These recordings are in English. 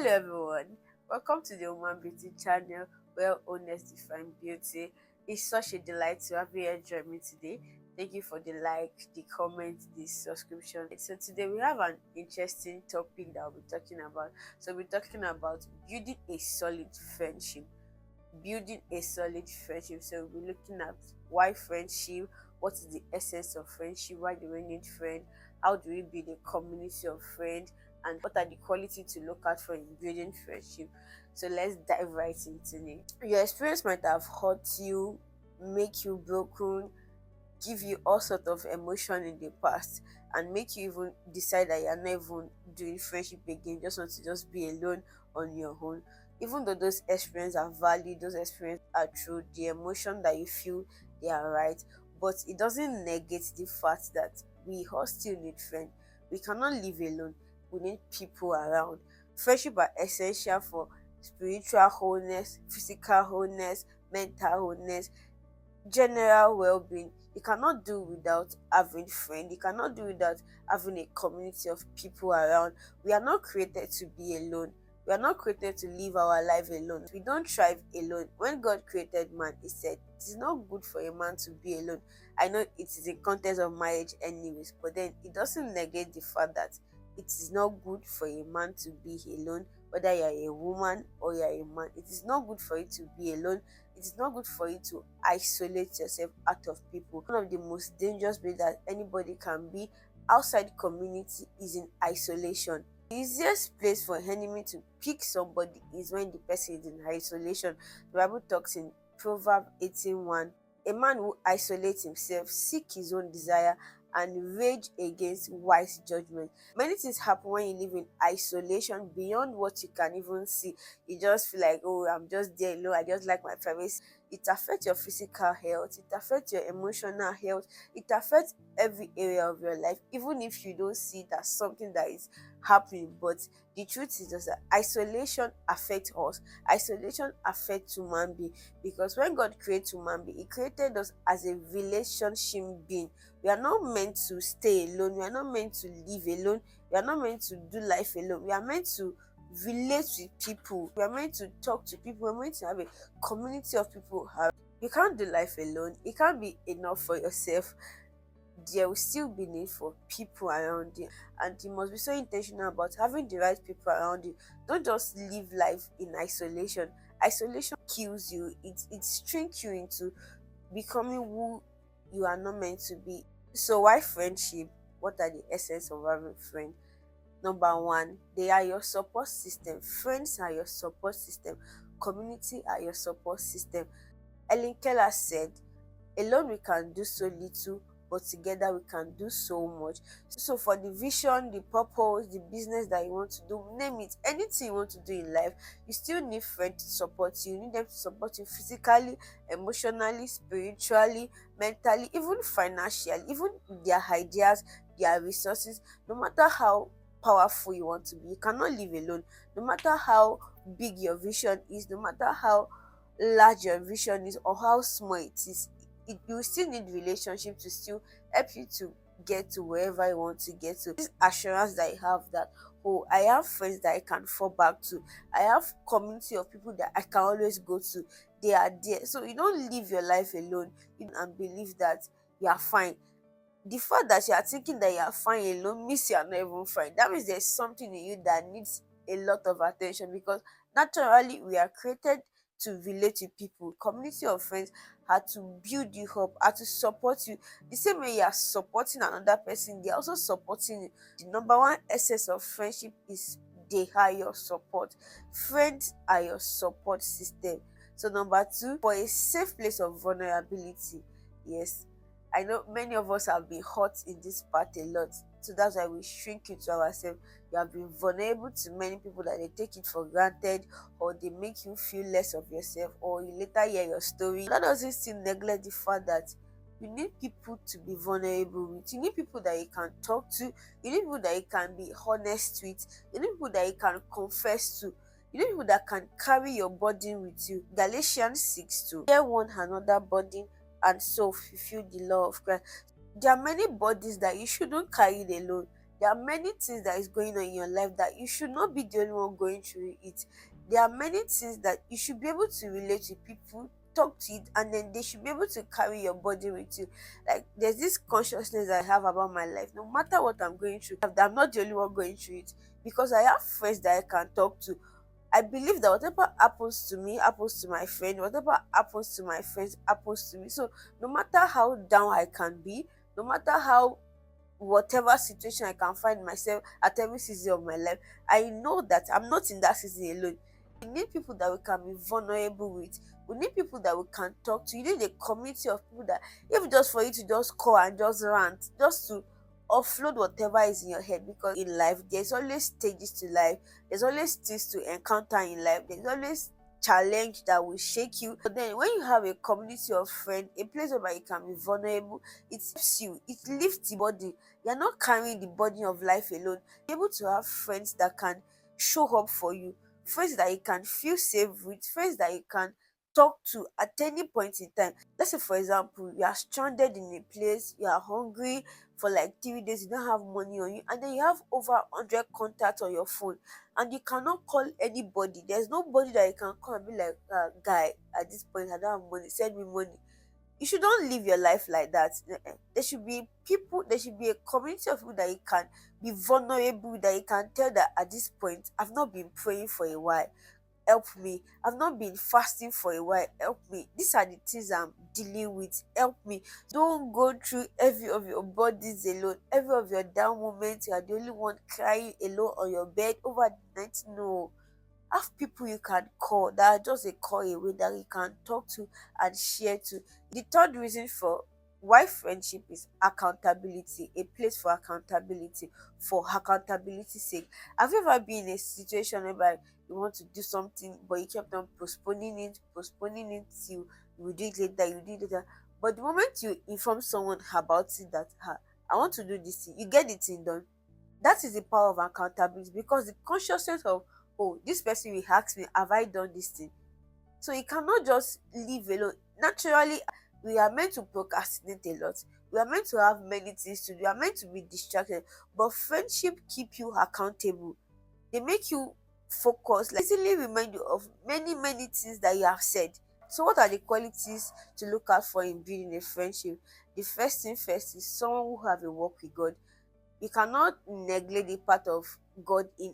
everyone, welcome to the Woman Beauty channel where honest define beauty. It's such a delight to have you here join me today. Thank you for the like, the comment, the subscription. So today we have an interesting topic that we'll be talking about. So we're talking about building a solid friendship. Building a solid friendship. So we'll be looking at why friendship, what is the essence of friendship, why do we need friends, how do we build a community of friends, and what are the qualities to look out for in building friendship. So let's dive right into it. Your experience might have hurt you, make you broken, give you all sort of emotion in the past, and make you even decide that you're not even doing friendship again, just want to just be alone on your own. Even though those experiences are valid, those experiences are true, the emotion that you feel, they are right, but it doesn't negate the fact that we all still need friends. We cannot live alone. We need people around. Friendship are essential for spiritual wholeness, physical wholeness, mental wholeness, general well-being. You cannot do without having friends. You cannot do without having a community of people around. We are not created to be alone. We are not created to live our life alone. We don't thrive alone. When God created man, he said it is not good for a man to be alone. I know it is in context of marriage anyways, but then it doesn't negate the fact that it is not good for a man to be alone, whether you are a woman or you are a man. It is not good for you to be alone. It is not good for you to isolate yourself out of people. One of the most dangerous ways that anybody can be outside community is in isolation. The easiest place for enemy to pick somebody is when the person is in isolation. The Bible talks in Proverbs 18:1. A man who isolates himself seek his own desire and rage against wise judgment. Many things happen when you live in isolation beyond what you can even see. You just feel like, oh, I'm just there alone. I just like my privacy. It affects your physical health. It affects your emotional health. It affects every area of your life, even if you don't see it as something that is happening. But the truth is just that isolation affects us. Isolation affects human being, because when God created human being, he created us as a relationship being. We are not meant to stay alone. We are not meant to live alone. We are not meant to do life alone. We are meant to relate with people. We are meant to talk to people. We are meant to have a community of people. You can't do life alone. It can't be enough for yourself. There will still be need for people around you, and you must be so intentional about having the right people around you. Don't just live life in isolation. Isolation kills you. It shrinks you into becoming who you are not meant to be. So why friendship? What are the essence of having friends? Number one, they are your support system. Friends are your support system. Community are your support system. Ellen Keller said, alone we can do so little, but together we can do so much. So for the vision, the purpose, the business that you want to do, name it, anything you want to do in life, you still need friends to support you. You need them to support you physically, emotionally, spiritually, mentally, even financially, even their ideas, their resources. No matter how powerful you want to be, you cannot live alone. No matter how big your vision is, no matter how large your vision is or how small it is, you still need relationship to still help you to get to wherever you want to get to. This assurance that you have that, oh, I have friends that I can fall back to. I have community of people that I can always go to. They are there. So you don't live your life alone and believe that you are fine. The fact that you are thinking that you are fine alone means you are not even fine. That means there's something in you that needs a lot of attention, because naturally we are created to relate with people. Community of friends are to build you up, are to support you. The same way you are supporting another person, they are also supporting you. The number one essence of friendship is they are your support. Friends are your support system. So number two, for a safe place of vulnerability. Yes, I know many of us have been hurt in this part a lot. So that's why we shrink it to ourselves. You have been vulnerable to many people that they take it for granted, or they make you feel less of yourself, or you later hear your story. That doesn't still neglect the fact that you need people to be vulnerable with. You need people that you can talk to. You need people that you can be honest with. You need people that you can confess to. You need people that can carry your burden with you. Galatians 6:2. Bear one another burden and so fulfill the law of Christ. There are many bodies that you shouldn't carry alone. There are many things that is going on in your life that you should not be the only one going through it. There are many things that you should be able to relate to people, talk to it, and then they should be able to carry your body with you. Like there's this consciousness I have about my life. No matter what I'm going through, I'm not the only one going through it, because I have friends that I can talk to. I believe that whatever happens to me happens to my friend, whatever happens to my friends happens to me. So no matter how down I can be, no matter how whatever situation I can find myself at every season of my life, I know that I'm not in that season alone. We need people that we can be vulnerable with. We need people that we can talk to. You need a community of people that, if just for you to just call and just rant, just to offload whatever is in your head, because in life there's always stages to life, there's always things to encounter in life, there's always challenge that will shake you. But then when you have a community of friends, a place where you can be vulnerable, it helps you, it lifts the body. You're not carrying the burden of life alone. You're able to have friends that can show up for you, friends that you can feel safe with, friends that you can talk to at any point in time. Let's say, for example, you are stranded in a place, you are hungry for like 3 days, you don't have money on you, and then you have over 100 contacts on your phone, and you cannot call anybody. There's nobody that you can call and be like, guy, at this point, I don't have money, send me money. You should not live your life like that. There should be people, there should be a community of people that you can be vulnerable, that you can tell that at this point, I've not been praying for a while, help me. I've not been fasting for a while, help me. These are the things I'm dealing with, help me. Don't go through every of your bodies alone, every of your down moments. You are the only one crying alone on your bed over the night. No, have people you can call that are just a call away, that you can talk to and share to. The third reason for why friendship is accountability, a place for accountability, for accountability's sake. Have you ever been in a situation whereby you want to do something but you kept on postponing it till you will do it later, you do it later. But the moment you inform someone about it, that I want to do this thing, you get the thing done. That is the power of accountability, because the consciousness of, oh, this person will ask me, have I done this thing? So you cannot just leave alone. Naturally, we are meant to procrastinate a lot. We are meant to have many things to do. We are meant to be distracted. But friendship keep you accountable. They make you focus, like easily remind you of many things that you have said. So what are the qualities to look out for in building a friendship? The first thing first is someone who have a walk with God. You cannot neglect the part of God in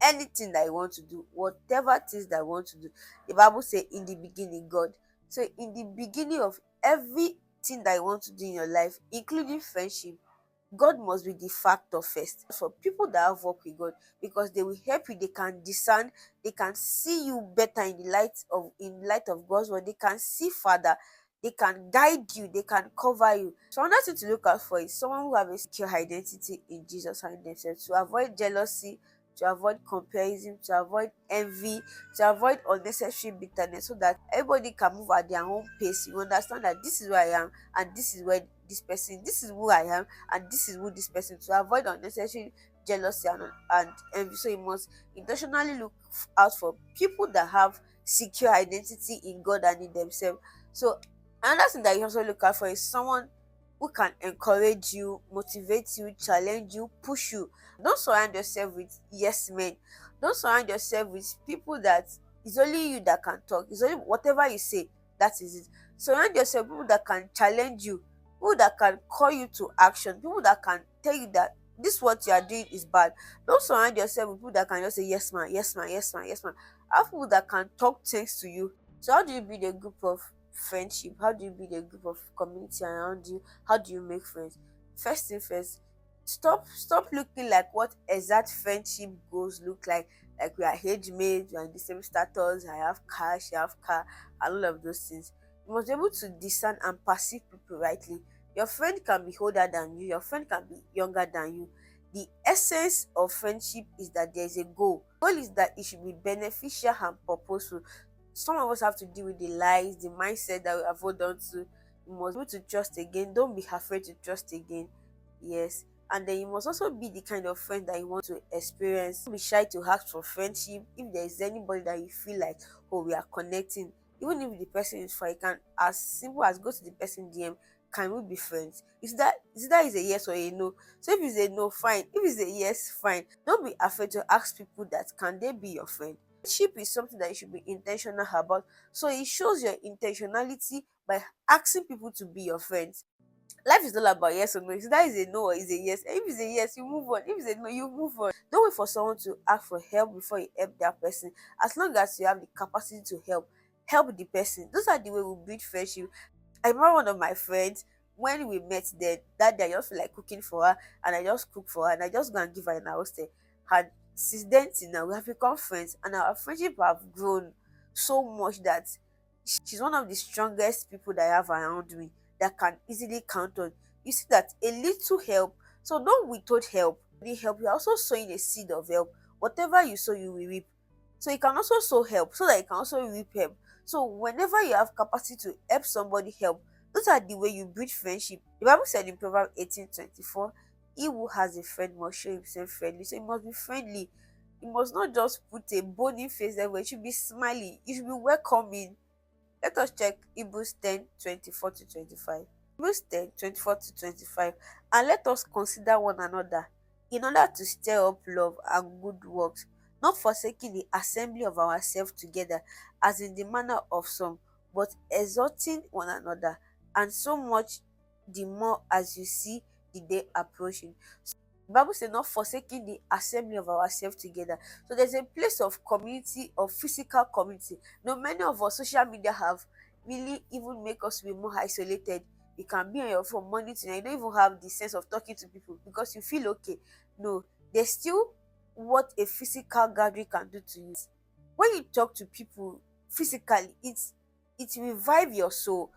anything that you want to do, whatever things that you want to do. The Bible says, in the beginning, God. So, in the beginning of everything that you want to do in your life, including friendship, God must be the factor first. For people that have worked with God, because they will help you, they can discern, they can see you better in the light of God's word, they can see further, they can guide you, they can cover you. So another thing to look out for is someone who have a secure identity in Jesus and themselves, to avoid jealousy, to avoid comparison, to avoid envy, to avoid unnecessary bitterness, so that everybody can move at their own pace. You understand that this is where I am, and this is where this is who I am, and this is who this person. To avoid unnecessary jealousy and envy. So you must intentionally look out for people that have secure identity in God and in themselves. So another thing that you also look out for is someone who can encourage you, motivate you, challenge you, push you. Don't surround yourself with yes men. Don't surround yourself with people that it's only you that can talk. It's only whatever you say, that is it. Surround yourself with people that can challenge you, people that can call you to action, people that can tell you that this what you are doing is bad. Don't surround yourself with people that can just say yes man, yes man, yes man, yes man. Have people that can talk things to you. So how do you build a group of friendship? How do you build a group of community around you? How do you make friends? First thing first, stop looking like what exact friendship goals look like. Like we are age mates, we are in the same status, I have cash, you have car, and all of those things. You must be able to discern and perceive people rightly. Your friend can be older than you, your friend can be younger than you. The essence of friendship is that there is a goal. The goal is that it should be beneficial and purposeful. Some of us have to deal with the lies, the mindset that we have hold on to. You must be able to trust again. Don't be afraid to trust again. Yes. And then you must also be the kind of friend that you want to experience. Don't be shy to ask for friendship. If there is anybody that you feel like, oh, we are connecting, even if the person is far, you can, as simple as go to the person DM, can we be friends? It's that It's either it's a yes or a no. So if it's a no, fine. If it's a yes, fine. Don't be afraid to ask people that can they be your friend. Friendship is something that you should be intentional about. So it shows your intentionality by asking people to be your friends. Life is all about yes or no. If that is a no or is a yes. If it's a yes, you move on. If it's a no, you move on. Don't wait for someone to ask for help before you help that person. As long as you have the capacity to help, help the person. Those are the way we build friendship. I remember one of my friends when we met then that day I just feel like cooking for her and I just cook for her and I just go and give her an roasted. And since then till now we have become friends and our friendship have grown so much that she's one of the strongest people that I have around me that can easily count on. You see that a little help, so don't withhold help. The help, you're also sowing a seed of help. Whatever you sow, you will reap. So you can also sow help so that you can also reap help. So whenever you have capacity to help somebody help, those are the way you build friendship. The Bible said in Proverbs 18:24, he who has a friend must show himself friendly. So you must be friendly. You must not just put a bony face everywhere. You should be smiling. You should be welcoming. Let us check Hebrews 10:24-25. Hebrews 10:24-25. And let us consider one another in order to stir up love and good works, not forsaking the assembly of ourselves together, as in the manner of some, but exhorting one another, and so much the more as you see the day approaching. The Bible says not forsaking the assembly of ourselves together. So there's a place of community, of physical community. Now many of us social media have really even make us be more isolated. You can be on your phone morning to night. You don't even have the sense of talking to people because you feel okay. No, there's still what a physical gathering can do to you. When you talk to people physically, it revive your soul.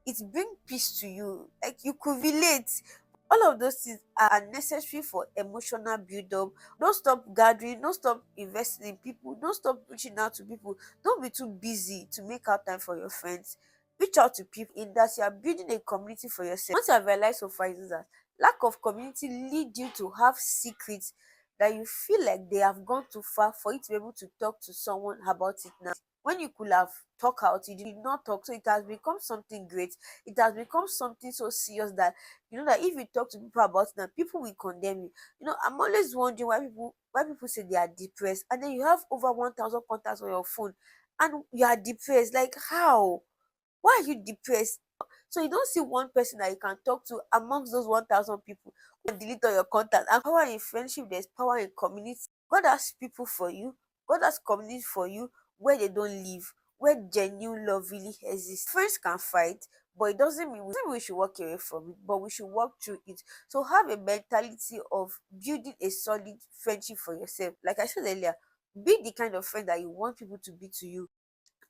It bring peace to you. Like you could relate. All of those things are necessary for emotional build-up. Don't stop gathering, don't stop investing in people, don't stop reaching out to people. Don't be too busy to make out time for your friends. Reach out to people in that you are building a community for yourself. Once you have realized so far is that lack of community lead you to have secrets that you feel like they have gone too far for you to be able to talk to someone about it now. When you could have talk out, you did not talk. So it has become something great. It has become something so serious that you know that if you talk to people about it now, people will condemn you. You know, I'm always wondering why people say they are depressed, and then you have over 1,000 contacts on your phone, and you are depressed. Like how? Why are you depressed? So you don't see one person that you can talk to amongst those 1,000 people. You delete all your contact. And power in friendship, there's power in community. God has people for you. God has community for you where they don't live, where genuine love really exists. Friends can fight, but it doesn't mean we should walk away from it, but we should walk through it. So have a mentality of building a solid friendship for yourself. Like I said earlier, be the kind of friend that you want people to be to you.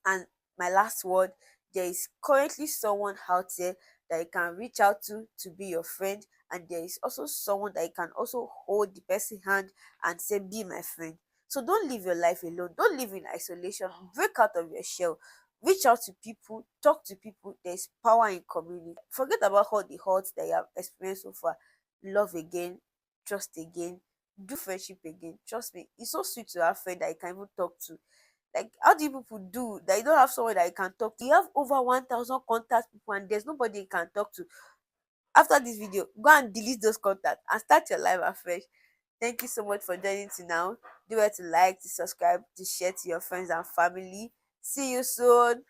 And my last word, there is currently someone out there that you can reach out to be your friend, and there is also someone that you can also hold the person's hand and say, be my friend. So don't live your life alone, don't live in isolation, break out of your shell, reach out to people, talk to people. There's power in community. Forget about all the hurts that you have experienced so far. Love again, trust again, do friendship again. Trust me, it's so sweet to have a friend that you can even talk to. Like, how do you people do that? You don't have someone that you can talk to. You have over 1,000 contact people, and there's nobody you can talk to. After this video, go and delete those contacts and start your life afresh. Thank you so much for joining to now. Do well to like, to subscribe, to share to your friends and family. See you soon.